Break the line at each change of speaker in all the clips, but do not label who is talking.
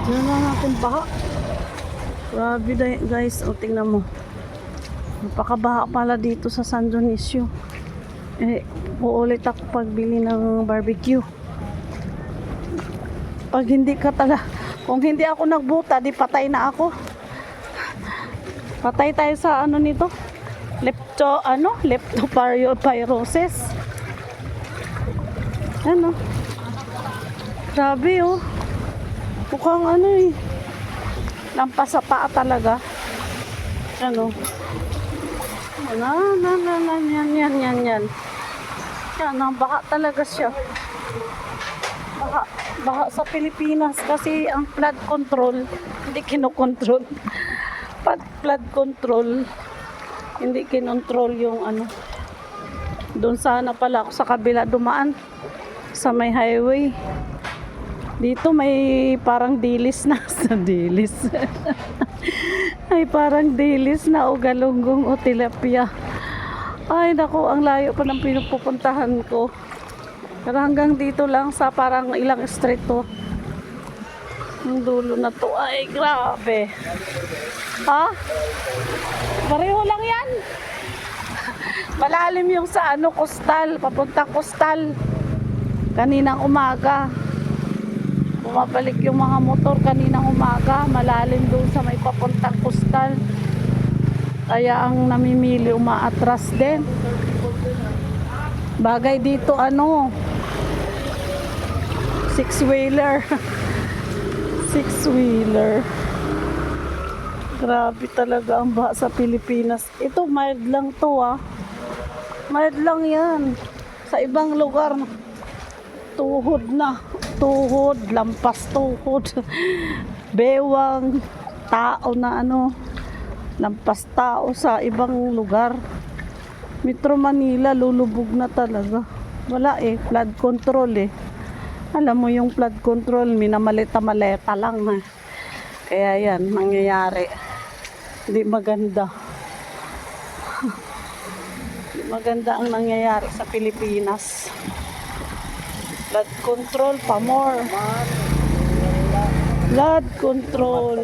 Yan na natin baha. Grabe guys, o tingnan mo. Napakabaha pala dito sa San Dionisio. Uulit ako pagbili ng barbecue. Pag hindi ka kung hindi ako nagbuta, di patay na ako. Patay tayo sa ano nito? Leptospirosis. Ano? Grabe oh. Mukhang ano eh. Lampas sa paa talaga. Ano? Yan. Yan, baka talaga siya. Baka sa Pilipinas kasi ang flood control hindi kinokontrol. Flood control hindi kinontrol yung ano. Doon sana pala ako sa kabila dumaan sa may highway. Dito may parang dilis na sa dilis. Ay parang dilis na o galunggong o tilapia. Ay naku, ang layo pa ng pinupupuntahan ko. Pero hanggang dito lang sa parang ilang street to. Ang dulo na to. Ay grabe. Ha? Pareho lang yan. Malalim yung sa ano, Coastal. Papuntang Coastal. Kaninang umaga. Bumabalik yung mga motor kaninang umaga. Malalim doon sa may papuntang Coastal. Kaya ang namimili umaatras din. Bagay dito ano, six-wheeler. Six-wheeler. Grabe talaga ang baha sa Pilipinas. Ito mild lang to ah. Mild lang yan. Sa ibang lugar tuhod na. Tuhod, lampas tuhod. Bewang, tao na ano, lampas tao sa ibang lugar. Metro Manila, lulubog na talaga. Wala eh, flood control eh. Alam mo yung flood control, minamaleta-maleta lang ha. Kaya yan, nangyayari. Hindi maganda. Hindi maganda ang nangyayari sa Pilipinas. Flood control pa more. Flood control.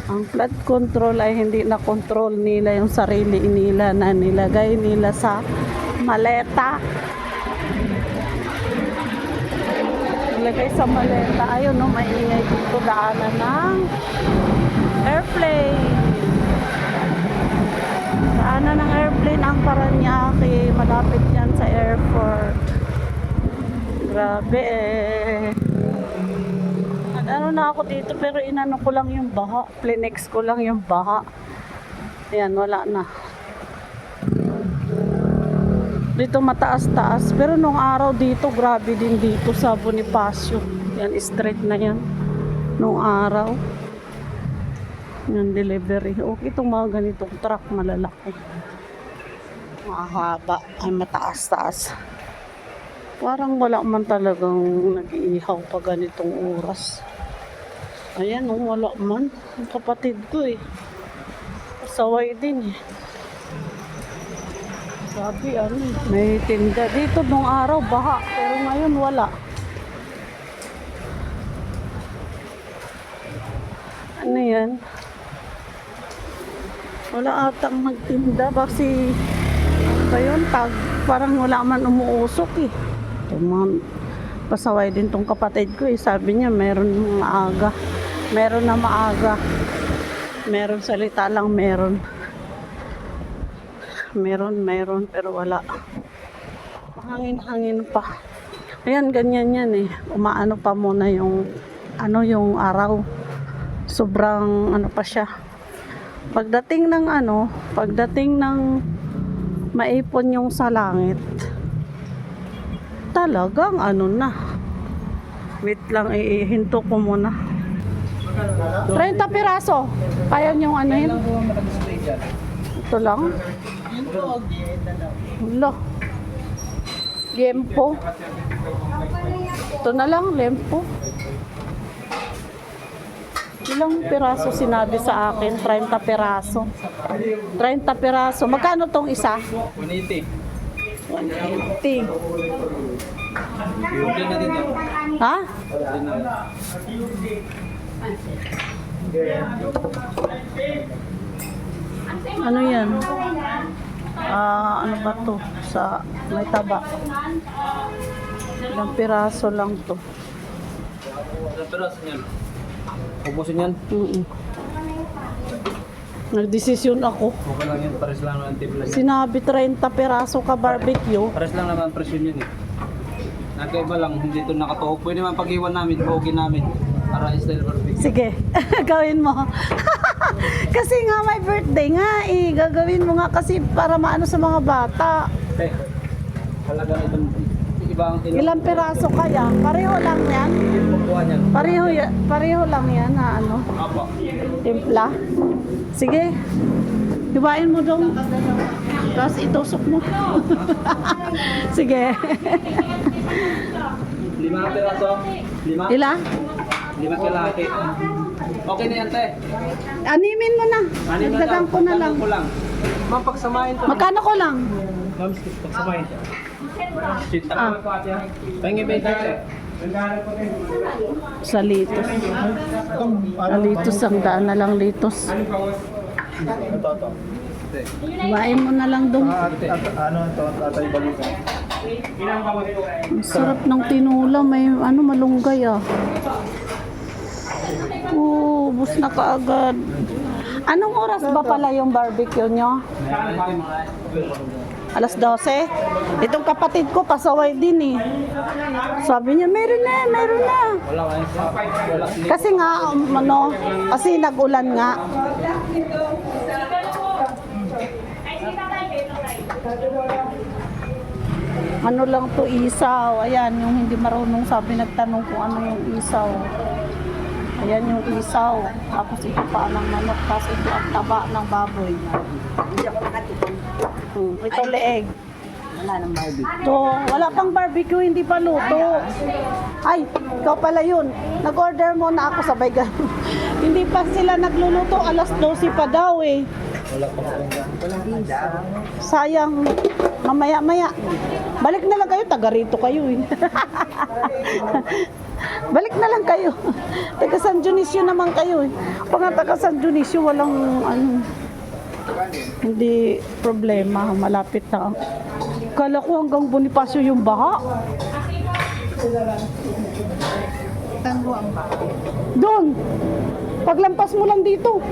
Ang flood control ay hindi na control nila yung sarili nila na nilagay nila sa maleta. Nilagay sa maleta. Ayun no, maingay dito daanan ng airplane. Daanan ng airplane ang Paranaque. Malapit yan sa airport. Grabe eh. Ano na ako dito pero inano ko lang yung baha. Plinex ko lang yung baha. Ayan, wala na. Dito mataas-taas. Pero nung araw dito, grabe din dito sa Bonifacio. Yan, straight na yan. Nung araw. Yan, delivery. Okay, itong mga ganitong truck malalaki. Mahaba. Ay, mataas-taas. Parang wala man talagang nag-iihaw pa ganitong oras. Ayan, wala man. Ang kapatid ko eh. Pasaway din eh. Sabi ano, may tinda. Dito nung araw baha, pero ngayon wala. Ano yan? Wala atang magtinda. Kasi, ano ba yun? Parang wala man umuusok eh. Pasaway din tong kapatid ko eh. Sabi niya meron maaga. Meron na maaga. Meron salita lang meron. Meron pero wala. Hangin pa. Ayan, ganyan yan eh. Umaano pa muna yung yung araw. Sobrang ano pa siya. Pagdating ng maipon yung sa langit. Talagang ano na. Wait lang, ihinto ko muna. 30 piraso. Kaya niyong ano yun? Ito lang. Wala. Lempo. Ito na lang, lempo. Ilang piraso sinabi sa akin? 30 piraso. 30 piraso. Magkano tong isa? 180. 180.
Hindi na din yan.
Ha?
Hindi na.
Ano yan? Ano ba to? Sa may taba. Ilang piraso lang to.
Ilang piraso niyan? Ubusin yan?
Nagdesisyon ako.
Okay lang yan, pares lang naman tip lang yan.
Sinabi 30 piraso ka barbecue.
Pares lang naman presyon yan eh. Nagkaiba lang, hindi ito nakatuhog. Pwede man pag-iwan namin, bogey namin. Para style barbecue.
Sige, gawin mo. Kasi nga may birthday nga eh. Gagawin mo nga kasi para maano sa mga bata.
Okay. Halaga itong ibang
Ilang piraso kaya? Pareho lang yan?
pagkuhan yan.
Pareho lang yan na ano?
Apa.
Timpla? Sige. Hiwain mo dong. Tapos itusok mo. Sige.
5 piraso. 5?
Ila?
5 kalahati. Okay na yan, te.
Animin mo na. Dagdagan ko na lang.
Ko lang. Ma'am, pagsamahin to.
Magkano ko lang?
Ma'am, pagsamahin to. Sinta
Ah.
ko ate. Pahingi ba ito?
Sa litos. Sa litos, ang daan na lang litos. Hiwain mo na lang dong.
Ano ito? Tatay balita.
Ang sarap ng tinula. May ano, malunggay ah. Bus na kaagad. Anong oras ba pala yung barbecue nyo? Alas 12? Itong kapatid ko, pasaway din eh. Sabi niya, meron na.
Wala ka wala.
Kasi nga, kasi nag-ulan nga. Ano lang to, isaw. Ayan, yung hindi marunong sabi, nagtanong kung ano yung isaw. Ayan yung isaw. Tapos ito pa ng manok. Tapos ito ang taba ng baboy. Ito leeg.
Wala nang barbecue.
To, wala pang barbecue, hindi pa luto. Ay, ikaw pala yun. Nag-order mo na ako sabay ganun. Hindi pa sila nagluluto, alas 12 pa daw eh.
Wala pa
Sayang, mamaya-maya. Balik na lang kayo, taga rito kayo eh. Balik na lang kayo. Taga San Dionisio naman kayo eh. Pag nga taga San Dionisio, walang ano, hindi problema, malapit na. Kala ko hanggang Bonifacio yung baha.
Tango ang ba?
Doon. Paglampas mo lang dito.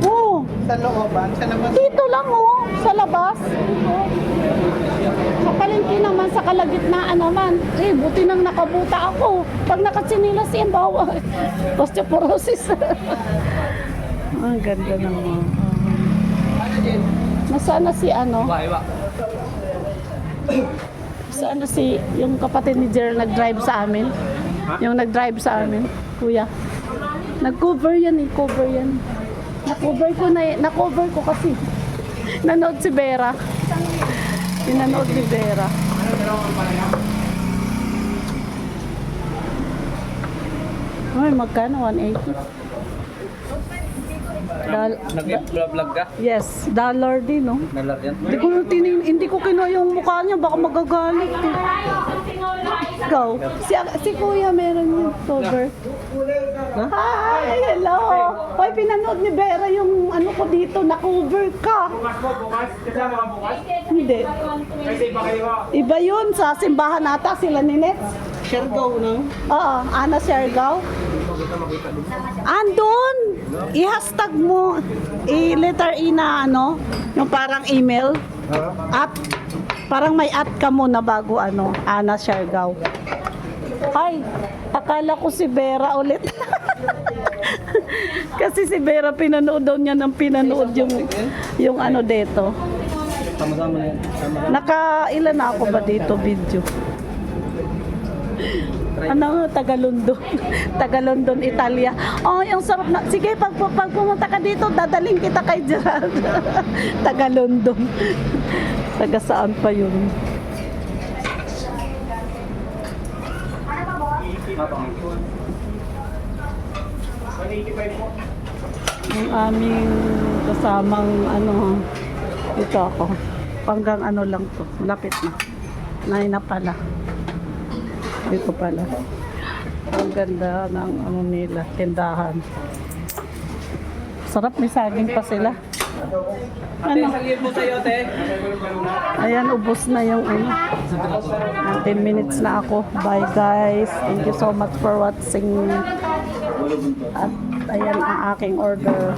Oo.
Sa looban? Sa labas?
Dito lang oh, sa labas. Sa palengke naman, sa kalagitnaan naman. Eh, buti nang nakabuta ako. Pag nakatsinilas yung bawa. Osteoporosis. Ang ganda naman. Nasaan na si ano?
Iba.
Saan na si yung kapatid ni Jer nag-drive sa amin? Yung nag-drive sa amin, kuya. Nag-cover yan eh, cover yan. Na-cover ko kasi. Nanood si Vera. Pinanood ni Vera. Ay, magkano? 180?
Nag-vlog ka?
Yes, dollar din, no?
Nalar yan.
Hindi ko kinuha yung mukha niya, baka magagalit. Eh. Ikaw, si Kuya meron yung cover. Hi, hello. Hoy, pinanood ni Vera yung ano ko dito, na-cover ka. Hindi. Iba yun sa simbahan nata, sila ni Nets.
Siargao na.
Oo, Ana Siargao. Andun! I-hashtag mo, i-letter E na ano, yung parang email. At, parang may at ka muna bago ano, Ana Siargao. Ay, akala ko si Vera ulit. Kasi si Vera pinanood daw niya ng pinanood yung ano dito.
Sama-sama na yan.
Nakailan na ako ba dito video? Ano, taga London. Taga London, Italia. Oh, yung sarap na. Sige, pag pumunta ka dito, dadaling kita kay Gerald. Taga London. Taga saan pa yun? Yung aming kasamang ano, ito ako. Hanggang ano lang to, malapit na. 9 na pala. Dito pala. Ang ganda ng ano nila, tindahan. Sarap, may saging pa sila.
Ate,
Ano?
sabihin mo sa'yo, te.
Ayan, ubos na yung ano. 10 minutes na ako. Bye guys. Thank you so much for watching. At ayan ang aking order.